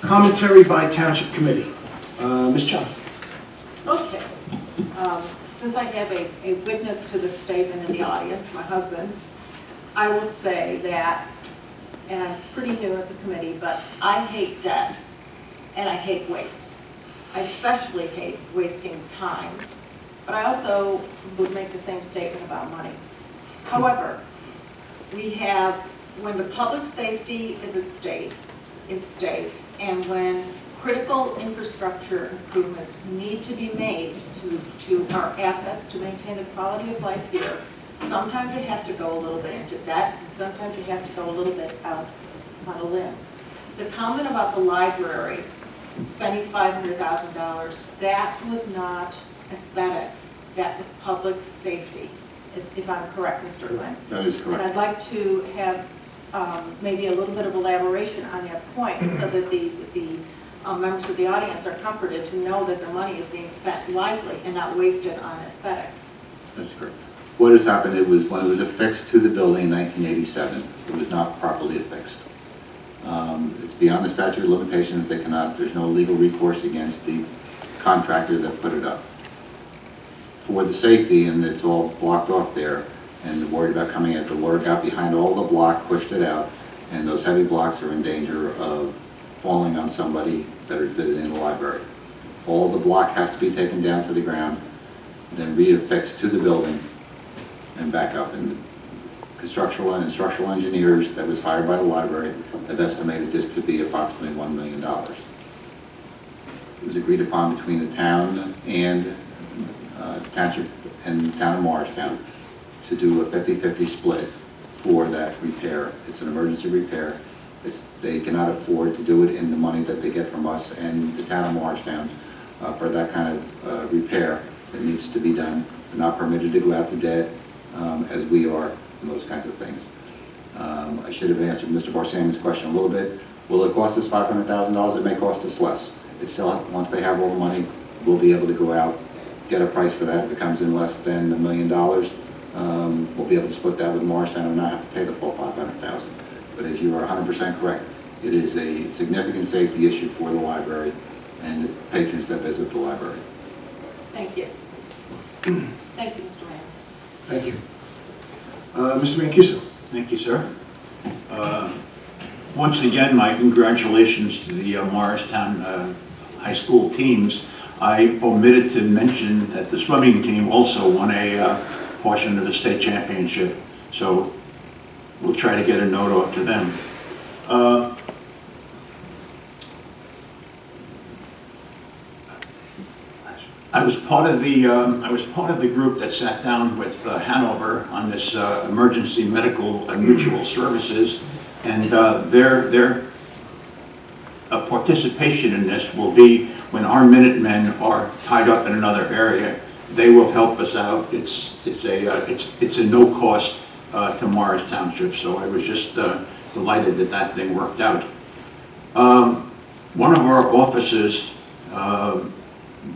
Commentary by Township Committee. Ms. Johnson. Okay. Since I have a witness to this statement in the audience, my husband, I will say that, and I'm pretty new at the committee, but I hate debt and I hate waste. I especially hate wasting time, but I also would make the same statement about money. However, we have, when the public safety is at stake, and when critical infrastructure improvements need to be made to our assets to maintain the quality of life here, sometimes you have to go a little bit into debt, and sometimes you have to go a little bit out on a limb. The comment about the library spending $500,000, that was not aesthetics, that was public safety, if I'm correct, Mr. Lynn. That is correct. And I'd like to have maybe a little bit of elaboration on that point so that the members of the audience are comforted to know that the money is being spent wisely and not wasted on aesthetics. That's correct. What has happened, it was when it was affixed to the building in 1987, it was not properly affixed. It's beyond the statute of limitations. They cannot, there's no legal recourse against the contractor that put it up. For the safety, and it's all blocked off there, and they're worried about coming at the water got behind all the block, pushed it out, and those heavy blocks are in danger of falling on somebody that is visiting the library. All the block has to be taken down to the ground, then re-affixed to the building, and back up. And constructional and structural engineers that was hired by the library have estimated this to be approximately $1 million. It was agreed upon between the town and Township and the town of Morristown to do a 50-50 split for that repair. It's an emergency repair. They cannot afford to do it in the money that they get from us and the town of Morristown for that kind of repair that needs to be done. They're not permitted to go out to debt as we are and those kinds of things. I should have answered Mr. Barsaman's question a little bit. Will it cost us $500,000? It may cost us less. It's still, once they have all the money, we'll be able to go out, get a price for that. If it comes in less than $1 million, we'll be able to split that with Morristown and not have to pay the full $500,000. But as you are 100% correct, it is a significant safety issue for the library and the patrons that visit the library. Thank you. Thank you, Mr. Mayor. Thank you. Mr. Mancuso. Thank you, sir. Once again, my congratulations to the Morristown High School teams. I omitted to mention that the swimming team also won a portion of the state championship, so we'll try to get a note out to them. I was part of the group that sat down with Hanover on this emergency medical and mutual services, and their participation in this will be when our Minutemen are tied up in another area. They will help us out. It's a no cost to Morris Township, so I was just delighted that that thing worked out. One of our officers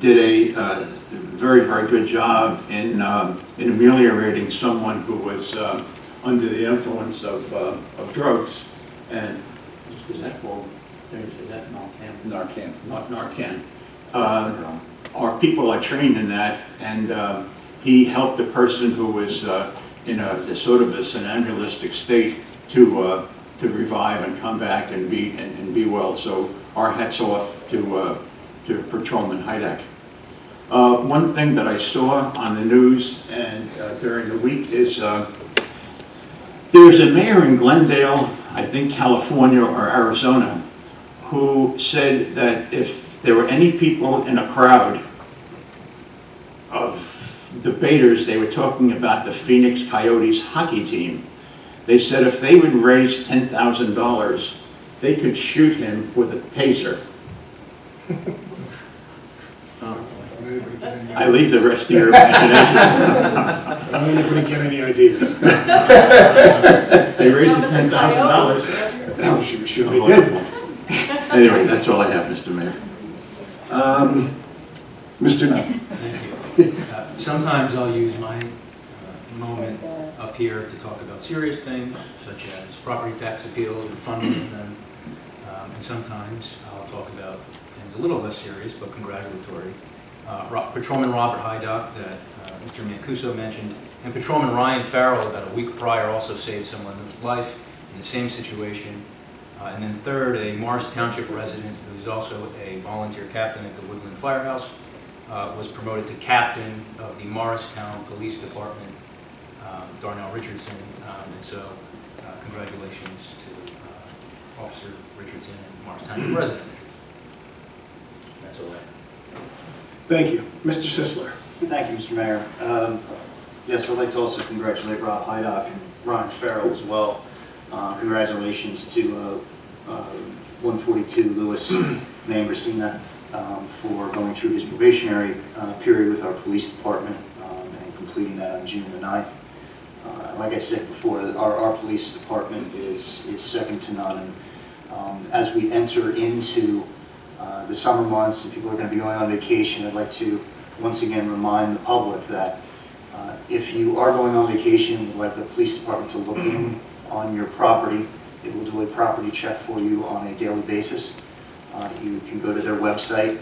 did a very, very good job in ameliorating someone who was under the influence of drugs. And is that called? Is that Narcan? Narcan. Narcan. Our people are trained in that, and he helped a person who was in a sort of a somnambulistic state to revive and come back and be well. So our hats off to Patrolman Hydak. One thing that I saw on the news and during the week is there's a mayor in Glendale, I think California or Arizona, who said that if there were any people in a crowd of debaters, they were talking about the Phoenix Coyotes hockey team. They said if they would raise $10,000, they could shoot him with a taser. I leave the rest to your imagination. Don't anybody get any ideas? They raised the $10,000. I'm sure they did. Anyway, that's all I have, Mr. Mayor. Mr. Nutt. Thank you. Sometimes I'll use my moment up here to talk about serious things, such as property tax appeals and funding them. And sometimes I'll talk about things a little less serious but congratulatory. Patrolman Robert Hydock that Mr. Mancuso mentioned, and Patrolman Ryan Farrell about a week prior also saved someone's life in the same situation. And then third, a Morris Township resident who's also a volunteer captain at the Woodland Firehouse was promoted to captain of the Morristown Police Department, Darnell Richardson. And so congratulations to Officer Richardson and Morris Township resident Richardson. That's all I have. Thank you. Mr. Sisler. Thank you, Mr. Mayor. Yes, I'd like to also congratulate Rob Hydock and Ron Farrell as well. Congratulations to 142 Louis Mangracina for going through his probationary period with our police department and completing that on June the 9th. Like I said before, our police department is second to none. And as we enter into the summer months and people are going to be going on vacation, I'd like to once again remind the public that if you are going on vacation, we'd like the police department to look in on your property. It will do a property check for you on a daily basis. You can go to their website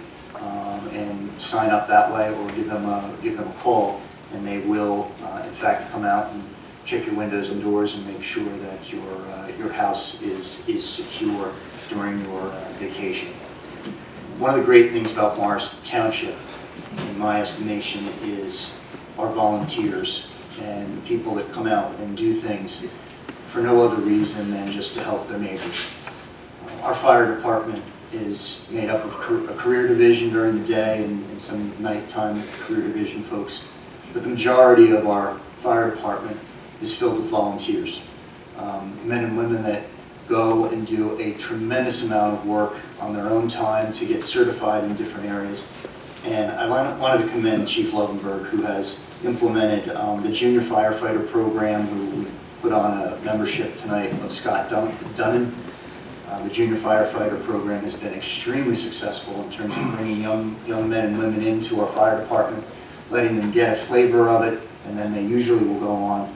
and sign up that way, or give them a call, and they will in fact come out and check your windows and doors and make sure that your house is secure during your vacation. One of the great things about Morris Township, in my estimation, is our volunteers and the people that come out and do things for no other reason than just to help their neighbors. Our fire department is made up of a career division during the day and some nighttime career division folks, but the majority of our fire department is filled with volunteers, men and women that go and do a tremendous amount of work on their own time to get certified in different areas. And I wanted to commend Chief Lovenberg, who has implemented the junior firefighter program, who we put on a membership tonight of Scott Dunnan. The junior firefighter program has been extremely successful in terms of bringing young men and women into our fire department, letting them get a flavor of it, and then they usually will go on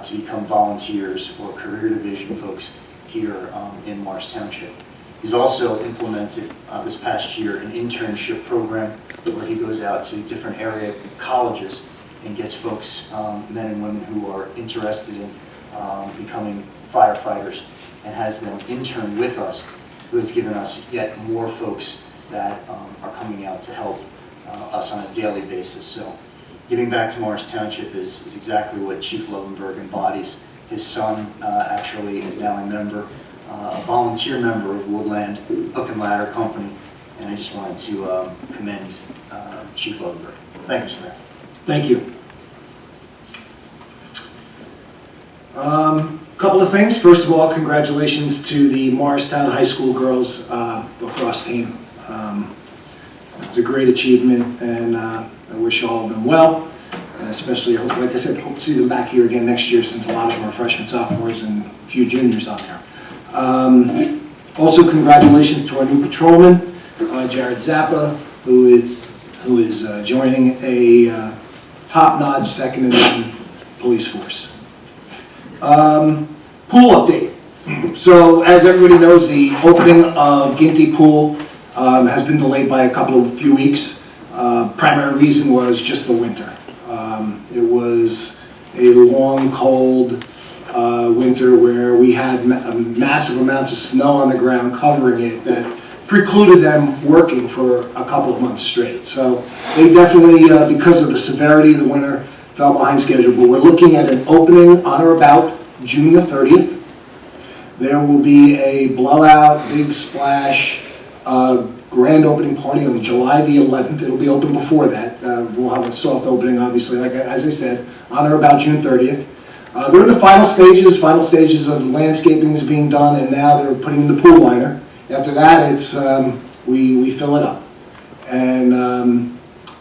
to become volunteers or career division folks here in Morris Township. He's also implemented this past year an internship program where he goes out to different area colleges and gets folks, men and women who are interested in becoming firefighters, and has them intern with us, who has given us yet more folks that are coming out to help us on a daily basis. So giving back to Morris Township is exactly what Chief Lovenberg embodies. His son actually is now a volunteer member of Woodland Hook and Ladder Company, and I just wanted to commend Chief Lovenberg. Thank you, Mr. Mayor. Thank you. Couple of things. First of all, congratulations to the Morristown High School girls lacrosse team. It's a great achievement, and I wish all of them well. And especially, like I said, hope to see them back here again next year, since a lot of them are freshmen, sophomores, and a few juniors on there. Also, congratulations to our new patrolman, Jared Zappa, who is joining a top-notch second and none police force. Pool update. So, as everybody knows, the opening of Ginty Pool has been delayed by a few weeks. Primary reason was just the winter. It was a long, cold winter where we had massive amounts of snow on the ground covering it that precluded them working for a couple of months straight. So they definitely, because of the severity of the winter, fell behind schedule. But we're looking at an opening on or about June the 30th. There will be a blowout, big splash, grand opening party on July the 11th. It'll be open before that. We'll have a soft opening, obviously, as I said, on or about June 30th. They're in the final stages of landscaping is being done, and now they're putting in the pool liner. After that, it's we fill it up. And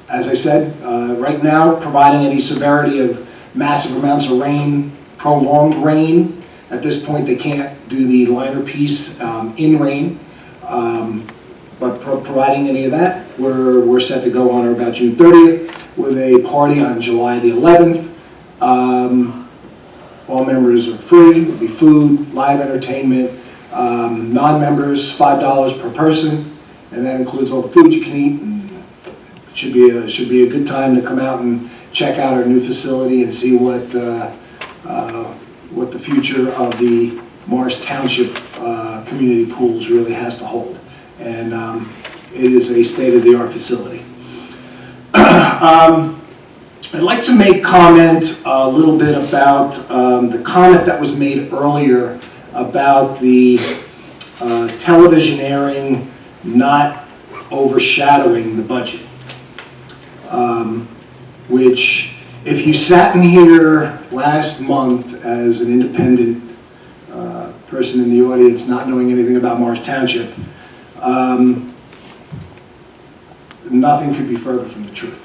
as I said, right now, providing any severity of massive amounts of rain, prolonged rain, at this point they can't do the liner piece in rain. But providing any of that, we're set to go on or about June 30th with a party on July the 11th. All members are free. There'll be food, live entertainment, Non-members, $5 per person, and that includes all the food you can eat. And it should be a good time to come out and check out our new facility and see what the future of the Morris Township community pools really has to hold. And it is a state-of-the-art facility. I'd like to make comment a little bit about the comment that was made earlier about the television airing not overshadowing the budget. Which, if you sat in here last month as an independent person in the audience not knowing anything about Morris Township, nothing could be further from the truth.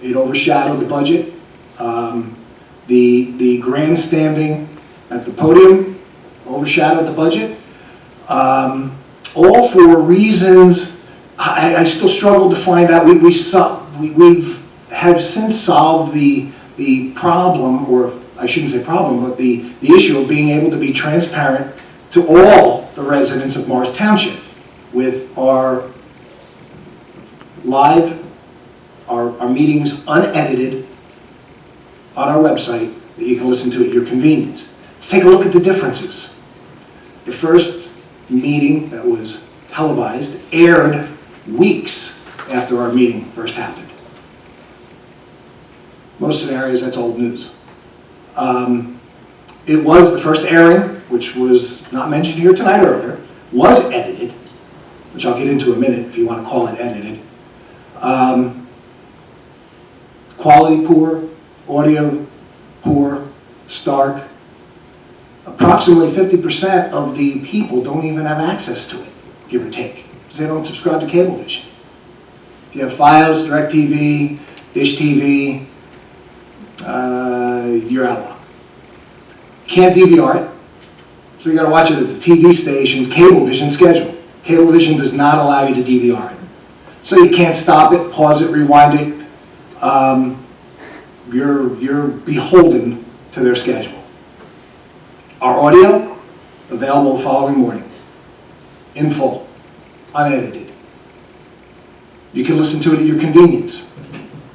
It overshadowed the budget. The grandstanding at the podium overshadowed the budget. All for reasons I still struggle to find out. We have since solved the problem, or I shouldn't say problem, but the issue of being able to be transparent to all the residents of Morris Township with our live, our meetings unedited on our website that you can listen to at your convenience. Let's take a look at the differences. The first meeting that was televised aired weeks after our meeting first happened. Most scenarios, that's old news. It was the first airing, which was not mentioned here tonight earlier, was edited, which I'll get into in a minute if you want to call it edited. Quality poor, audio poor, stark. Approximately 50% of the people don't even have access to it, give or take, because they don't subscribe to Cablevision. If you have Fios, DirecTV, Dish TV, you're out of luck. Can't DVR it, so you got to watch it at the TV station's Cablevision schedule. Cablevision does not allow you to DVR it, so you can't stop it, pause it, rewind it. You're beholden to their schedule. Our audio, available the following morning, in full, unedited. You can listen to it at your convenience.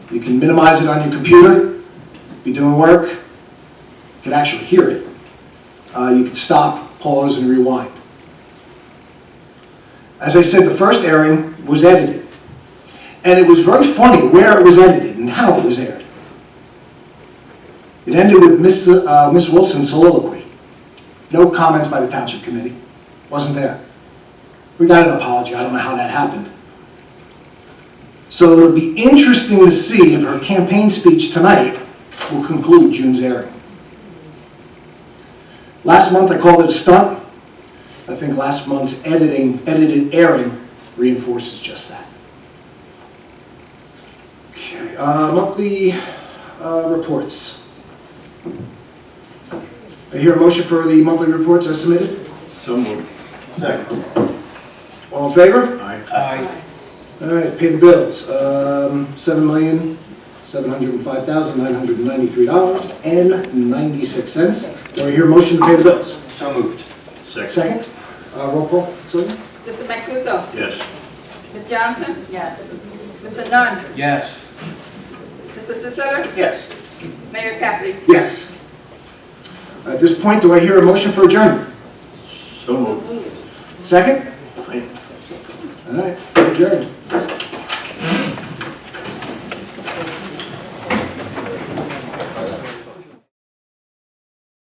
You can minimize it on your computer, be doing work, you can actually hear it. You can stop, pause, and rewind. As I said, the first airing was edited. And it was very funny where it was edited and how it was aired. It ended with Miss Wilson's soliloquy. No comments by the Township Committee. Wasn't there. We got an apology. I don't know how that happened. So it'll be interesting to see if her campaign speech tonight will conclude June's airing. Last month I called it a stunt. I think last month's edited airing reinforces just that. Okay, monthly reports. I hear a motion for the monthly reports as submitted. So moved. Second. All in favor? Aye. All right, pay the bills. $7,705,993.96. Do I hear a motion to pay the bills? So moved. Second. Roll call, Sylvia? Mr. Mancuso? Yes. Ms. Johnson? Yes. Mr. Nunn? Yes. Mr. Cicero? Yes. Mayor Capley? Yes. At this point, do I hear a motion for adjournment? So moved. Second? All right, adjourned.